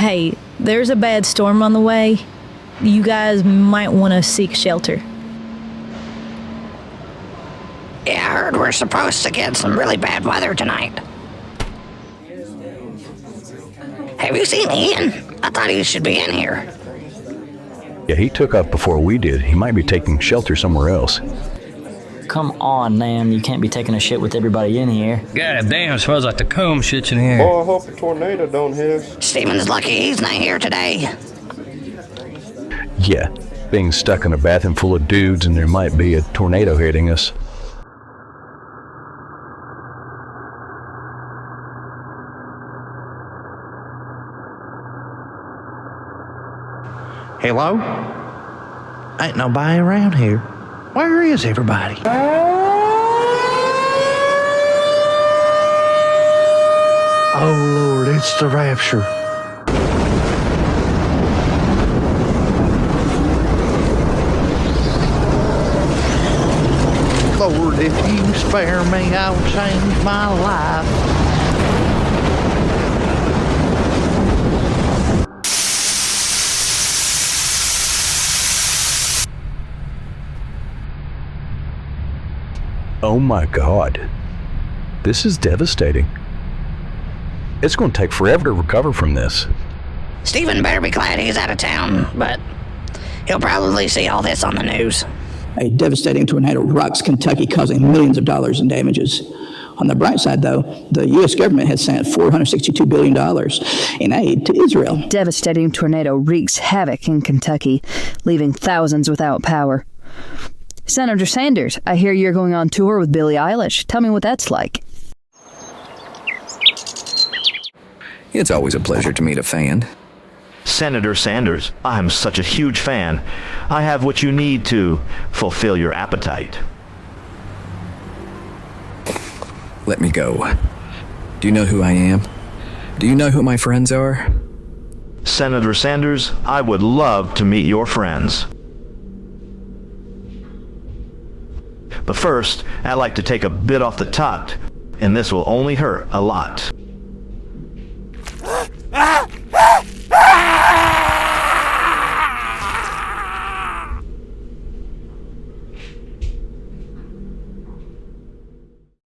Hey, there's a bad storm on the way. You guys might want to seek shelter. Yeah, I heard we're supposed to get some really bad weather tonight. Have you seen Ian? I thought he should be in here. Yeah, he took off before we did. He might be taking shelter somewhere else. Come on, man. You can't be taking a shit with everybody in here. God damn, it smells like the comb shits in here. Boy, I hope a tornado don't hit us. Steven's lucky he's not here today. Yeah, being stuck in a bathroom full of dudes and there might be a tornado hitting us. Hello? Ain't nobody around here. Where is everybody? Oh, Lord, it's the rapture. Lord, if you spare me, I'll change my life. Oh my God. This is devastating. It's going to take forever to recover from this. Steven better be glad he's out of town, but he'll probably see all this on the news. A devastating tornado rocks Kentucky, causing millions of dollars in damages. On the bright side, though, the U.S. government has sent $462 billion in aid to Israel. Devastating tornado wreaks havoc in Kentucky, leaving thousands without power. Senator Sanders, I hear you're going on tour with Billie Eilish. Tell me what that's like. It's always a pleasure to meet a fan. Senator Sanders, I'm such a huge fan. I have what you need to fulfill your appetite. Let me go. Do you know who I am? Do you know who my friends are? Senator Sanders, I would love to meet your friends. But first, I'd like to take a bit off the top, and this will only hurt a lot.